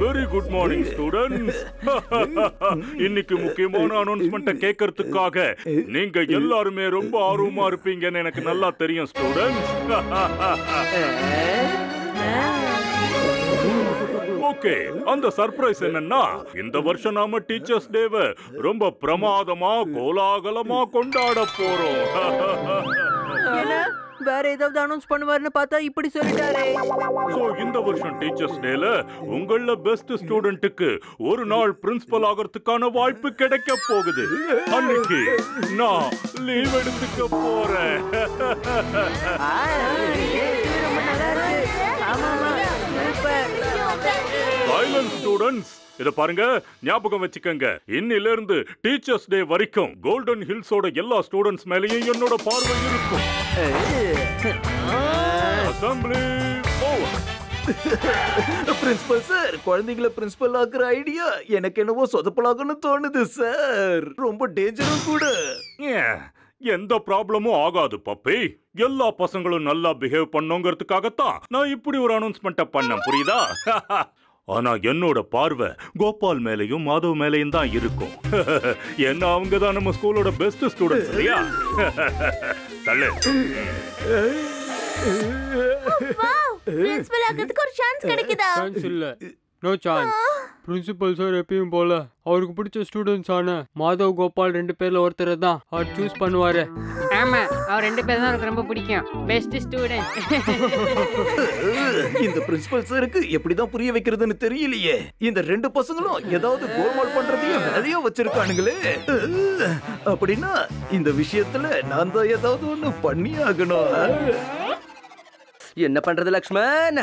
Very good morning students. இன்னைக்கு முக்கியமான அனௌன்ஸ்மெண்ட்டை கேட்கறதுக்காக நீங்க எல்லாருமே ரொம்ப ஆர்வமா இருப்பீங்கன்னு எனக்கு நல்லா தெரியும் ஸ்டூடண்ட்ஸ். ஓகே, அந்த சர்ப்ரைஸ் என்னன்னா இந்த வருஷம் நாம டீச்சர்ஸ் டேவை ரொம்ப பிரமாதமா கோலாகலமா கொண்டாட போறோம். வேற ஏதாவது அனௌன்ஸ் பண்ணுவாருன்னு பார்த்தா இப்படி சொல்லிட்டாரே. சோ இந்த வருஷம் டீச்சர்ஸ் டேல உங்கள பெஸ்ட் ஸ்டூடெண்ட்டுக்கு ஒரு நாள் பிரின்சிபல் ஆகிறதுக்கான வாய்ப்பு கிடைக்க போகுது. அன்னைக்கு நான் லீவ் எடுத்துக்க போறேன். சைலன்ஸ் ஸ்டூடண்ட்ஸ், இத பாருங்க, ஞாபகம் வச்சுக்கங்க. இன்னில இருந்து டீச்சர்ஸ் டே வரைக்கும் கோல்டன் ஹில்ஸோட எல்லா ஸ்டூடெண்ட்ஸ் மேலயும் என்னோட பார்வை இருக்கும். Assembly over. பிரின்சிபல் சார், குழந்தைகளை பிரின்சிபல் ஆக்குற ஐடியா எனக்கு என்னவோ சொதப்பலாகன்னு தோணுது சார். ரொம்ப டேஞ்சரும் கூட. எந்த ப்ராப்ளமும் ஆகாது பப்பி. எல்லா பசங்களும் நல்லா பிஹேவ் பண்ணுங்கிறதுக்காகத்தான் நான் இப்படி ஒரு அனௌன்ஸ்மெண்ட்டை பண்ணேன், புரியுதா? ஆனா என்னோட பார்வை கோபால் மேலையும் மாதவ் மேலையும் தான் இருக்கும். என்ன அவங்க தான் நம்ம ஸ்கூலோட பெஸ்ட் ஸ்டூடெண்ட்ஸ் இல்லையா? தள்ளு. பிரின்சிபல் ஆகிறதுக்கு ஒரு சான்ஸ் கிடைக்குதா? சான்ஸ் இல்ல, நோ சான்ஸ். பிரின்சிபல் சார் எப்பயும் போல அவருக்கு பிடிச்ச ஸ்டூடெண்ட்ஸ் ஆன மாதவ் கோபால் 2 பேர்ல ஒருத்தரை தான் அவர் சூஸ் பண்ணுவாரு. ஆமா, அவர் 2 பேர் தான் எனக்கு ரொம்ப பிடிக்கும். Best student. இந்த பிரின்சிபல் சாருக்கு எப்படிதான் புரிய வைக்கிறதுன்னு தெரியலையே. இந்த 2 பசங்களும் ஏதாவது கோல்மால் பண்றதையும் வேலையா வச்சிருக்கானுங்களே. அப்படின்னா இந்த விஷயத்துல நான் தான் ஏதாவது ஒண்ணு பண்ணி ஆகணும். என்ன பண்றது லக்ஷ்மண்?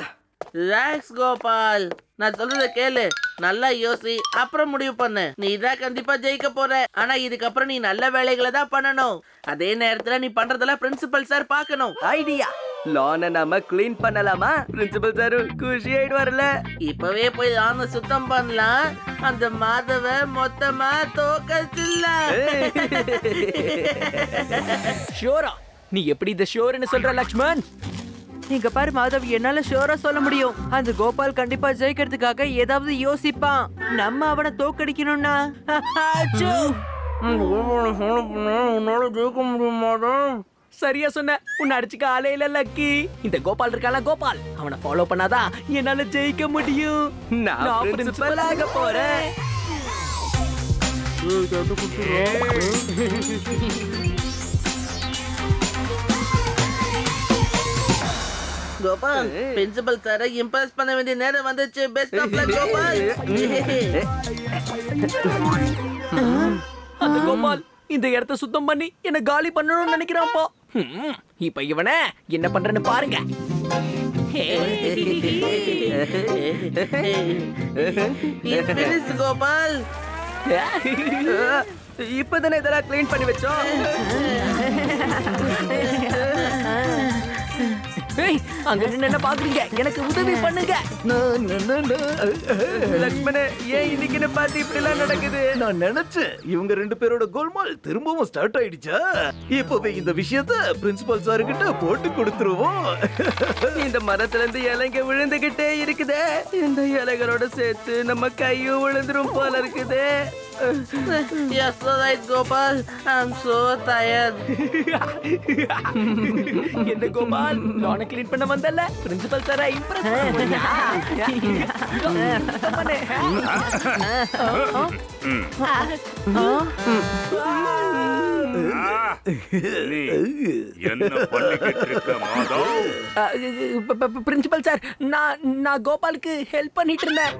ரிலாக்ஸ் கோபால், நான் சொல்றத கேளு. நல்லா யோசி, அப்புறம் முடிவு பண்ணு. நீ தான் கண்டிப்பா ஜெயிக்க போற. ஆனா இதுக்கப்புறம் நீ நல்ல வேலைகளை தான் பண்ணணும். அதே நேரத்துல நீ பண்றதெல்லாம் பிரின்சிபல் சார் பார்க்கணும். ஐடியா, லானை நாம கிளீன் பண்ணலாமா? பிரின்சிபல் சார் குஷி ஆயிடுவார்ல. இப்பவே போய் லானை சுத்தம் பண்ணலாம். அந்த மாதவ மொத்தமா தோக்கச்சிடலாம். ஷோரா? நீ எப்படி இந்த ஷோர்னு சொல்ற லக்ஷ்மண்? நீங்க பாரு மாதவ், என்னால ஷோரா சொல்ல முடியும். அந்த கோபால் கண்டிப்பா ஜெயிக்கிறதுக்காக ஏதாவது யோசிப்பான். நம்ம அவனை தோக்கடிக்கணும்னா உன்னால ஜெயிக்க முடியுமாடா? சரியா சொன்ன. உன்னை அடிச்சுக்க ஆளே இல்ல லக்கி. இந்த கோபால் இருக்கான கோபால், அவனை ஃபாலோ பண்ணாதான் என்னால ஜெயிக்க முடியும். நான் பிரின்சிபல் ஆக போறேன். கோபால், பிரின்சிபல் சாரை இம்ப்ரெஸ் பண்ண வேண்டிய நேரம் வந்துச்சு. Best of luck Gopal. அந்த கோபால் இந்த இடத்தை சுத்தம் பண்ணி என்ன காலி பண்ணணும்னு நினைக்கிறான்ப்பா. இப்ப இவனை என்ன பண்றேன்னு பாருங்க. கோபால், இப்பதானே இதெல்லாம் கிளீன் பண்ணி வச்சோம். அங்க நின்னு என்ன பாக்குறீங்க? எனக்கு உதவி பண்ணுங்க. லக்ஷ்மணே, ஏன் இன்னைக்கு பார்த்து இப்படி எல்லாம் நடக்குது? நான் நினைச்சேன் இவங்க 2 பேரோட கோல்மால் திரும்பவும் ஸ்டார்ட் ஆயிடுச்சா. இப்பவே இந்த விஷயத்த பிரின்சிபல் சார் கிட்ட போட்டு கொடுத்துருவோம். இந்த மரத்துல இருந்து இலைங்க விழுந்துகிட்டே இருக்குதே. இந்த இலைகளோட சேர்த்து நம்ம கையும் விழுந்துரும் போல இருக்குதே. You're so right, Gopal. I'm so tired. என்ன கோபால், லானை கிளீன் பண்ண வந்தல்ல, பிரின்சிபல் சாரை இம்ப்ரெஸ் பண்ண. பிரின்சிபல் சார், நான் கோபாலுக்கு ஹெல்ப் பண்ணிட்டு இருந்தேன்.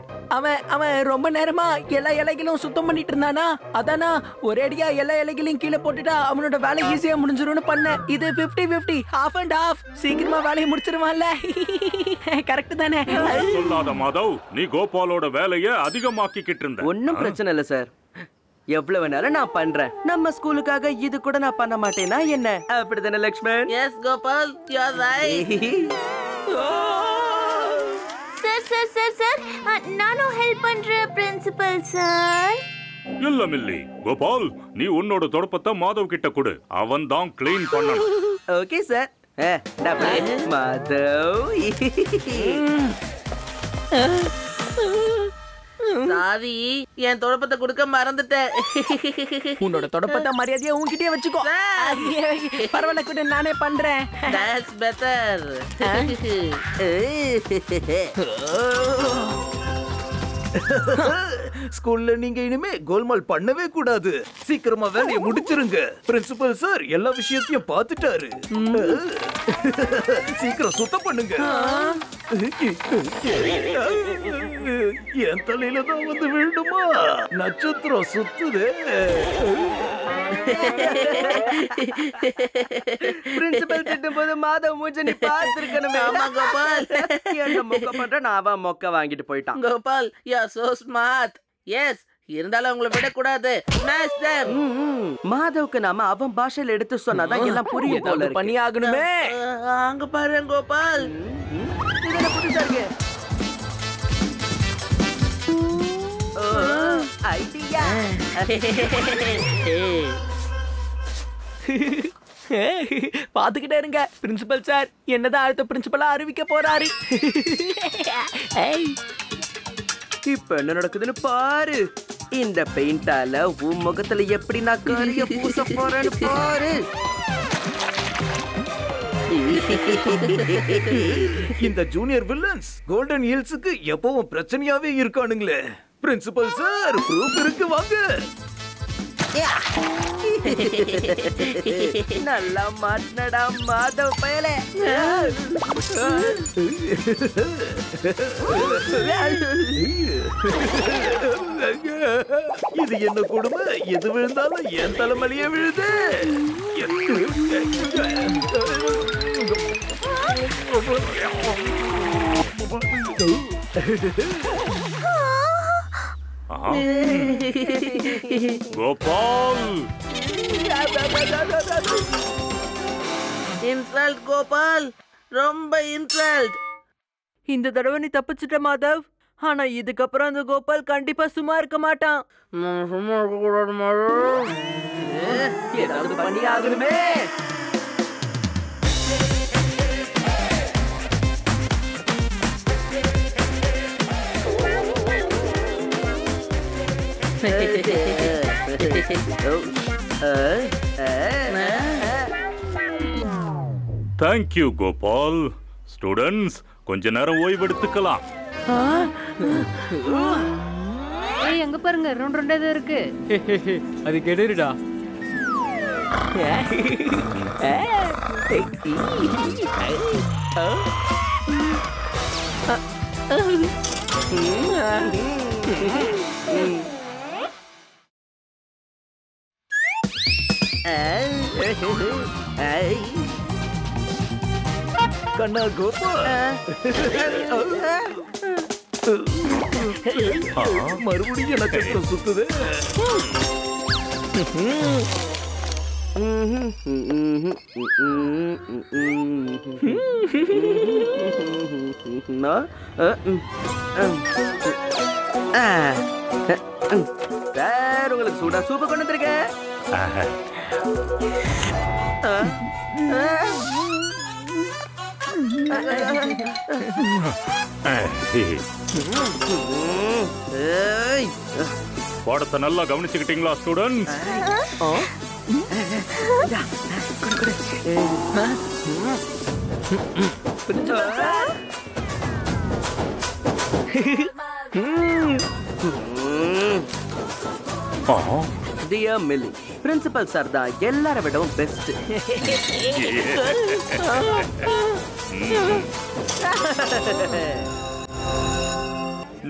அவன் ரொம்ப நேரமா எல்லா இலைகளும் சுத்தம் பண்ணிட்டு இருந்தானா, அதானா ஒரேடியா எல்லா இலைகளையும் கீழே போட்டுட்டா அவனோட வேலை ஈஸியா முடிஞ்சிரும்னு பண்ணேன். இது 50-50, half and half. சீக்கிரமா வேலையை முடிச்சிருவான்ல. கரெக்ட் தானே? சொல்லாத மாதவ், நீ கோபாலோட வேலையை அதிகமாக்கிக்கிட்டு இருந்த. ஒன்னும் பிரச்சனை இல்ல சார். எவ்வளவு நேரம் நான் பண்றேன். நம்ம ஸ்கூலுக்காக இது கூட நான் பண்ண மாட்டேனா என்ன? அப்படிதானே Lakshman? Yes, Gopal, you're right. Sir, நானும் ஹெல்ப் பண்றேன் பிரின்சிபல் சார். இல்ல மில்லி, கோபால் நீ உன்னோட தொடப்பத்தை மாதவ் கிட்ட கொடு. அவன் தான் கிளீன் பண்ணணும். Okay sir. மாதவ் சாரி, என் தொடப்பத்தை கொடுக்க மறந்துட்டேன். உன்னோட தொடப்பத்தை மரியாதையா உன்கிட்டயே வச்சுக்கோ. பரவாயில்ல கூட, நானே பண்றேன். That's better. ஸ்கூல்ல நீங்க இனிமே கோல்மால் பண்ணவே கூடாது. சீக்கிரமா வேலையை முடிச்சிருங்க. பிரின்சிபல் சார் எல்லா விஷயத்தையும் பார்த்துட்டாரு. சீக்கிரம் சுத்தம் பண்ணுங்க. என் தலையில தான் வந்து விழுந்துமா? நட்சத்திரம் சுத்துதே. பிரின்சிபல் திட்டும்போது மாதவ் மூஞ்ச நீ பார்த்திருக்கணுமே. ஆமா கோபால். என்ன மொக்க பண்ற, நான் அவன் மொக்க வாங்கிட்டு போயிட்டான். Gopal, you are so smart. Yes, இருந்தாலும் உங்களை விடக்கூடாது. Smash them. மாதவுக்கு நாம அவன் பாஷையில எடுத்து சொன்னாதான் எல்லாம் புரியும் போல ஏதாவது இருக்கு. பண்ணி ஆகணுமே. அங்க பாரு கோபால். இதென்ன புதுசா இருக்கு? ஐடியா. பாத்துக்கிட்டே இருங்க. பிரின்சிபல் சார் என்னதான் அடுத்த பிரின்சிபலா அறிவிக்க போறாரு. இப்ப என்ன நடக்குதுன்னு பாரு. இந்த பெயிண்டால உன் முகத்துல எப்படி நான் கரிய பூச போறேன்னு பாரு. இந்த ஜூனியர் வில்லன்ஸ் கோல்டன் ஹில்ஸுக்கு எப்பவும் பிரச்சனையாவே இருக்கானுங்களே. பிரின்சிபல் சார் ப்ரூஃப் இருக்கு, வாங்க. நல்லா மாட்டினடா மாதவ் பயலே. இது என்ன கொடுமை? எது விழுந்தாலும் என் தலைமலையே விழுது. கோபால், இன்சல்ட் கோபால், ரொம்ப இன்சல்ட். இந்த தடவை நீ தப்பிச்சிட்ட மாதவ். ஆனா இதுக்கப்புறம் அந்த கோபால் கண்டிப்பா சும்மா இருக்க மாட்டான். சும்மா இருக்க கூடாது. ஏதாவது பண்ணி ஆகணுமே. தேங்க்யூ கோபால். ஸ்டூடெண்ட்ஸ், கொஞ்ச நேரம் ஓய்வெடுத்துக்கலாம். ஏய் அங்க பாருங்க, ரெண்டு ரெண்டு இது இருக்கு. அது கெடுடா. கண்ணா கோபால், மறுபடியும் நட்சத்திரம் சுத்துது. சார் உங்களுக்கு சூடா சூப்பு கொண்டு வந்திருக்கேன். பாடத்தை நல்லா கவனிச்சுக்கிட்டீங்களா students? Dear Millie, principal sir தான் எல்லார விடவும் பெஸ்ட்.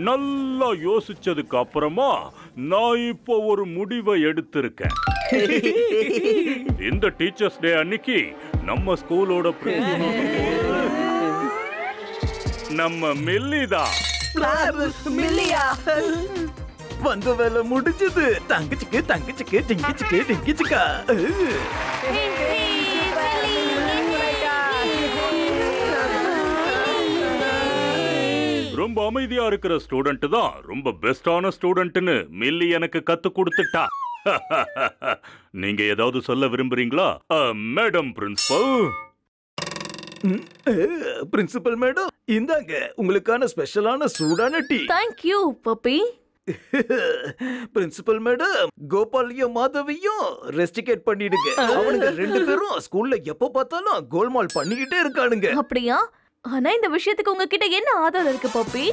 நல்லா யோசிச்சதுக்கு அப்புறமா நான் இப்போ ஒரு முடிவை எடுத்திருக்கேன். இந்த டீச்சர்ஸ் டே அன்னைக்கு நம்ம ஸ்கூலோட நம்ம மில்லிதான். வந்த வேலை முடிஞ்சது. தங்கச்சிக்கு தங்கச்சிக்கு டிங்கிச்சுக்கு டிங்கிச்சுக்கா. ரொம்ப அமைதியா இருக்கிற ஸ்டூடெண்ட் தான் ரொம்ப பெஸ்டான ஸ்டூடெண்ட்னு மில்லி எனக்கு கத்து கொடுத்துட்டா. நீங்க ஏதாவது சொல்ல விரும்புறீங்களா மேடம் பிரின்சிபல்? பிரின்சிபல் மேடம், இந்தாங்க உங்களுக்கான ஸ்பெஷலான சூடான tea. Thank you puppy. Principal madam, கோபாலையும் மாதவியும் ரெஸ்டிகேட் பண்ணிடுங்க. அவனுங்க 2 பேரும் ஸ்கூல்ல எப்ப பார்த்தாலும் கோல்மால் பண்ணிக்கிட்டே இருக்கானுங்க. அப்படியா? ஆனா இந்த விஷயத்துக்கு உங்ககிட்ட என்ன ஆதாரம் இருக்கு பப்பி?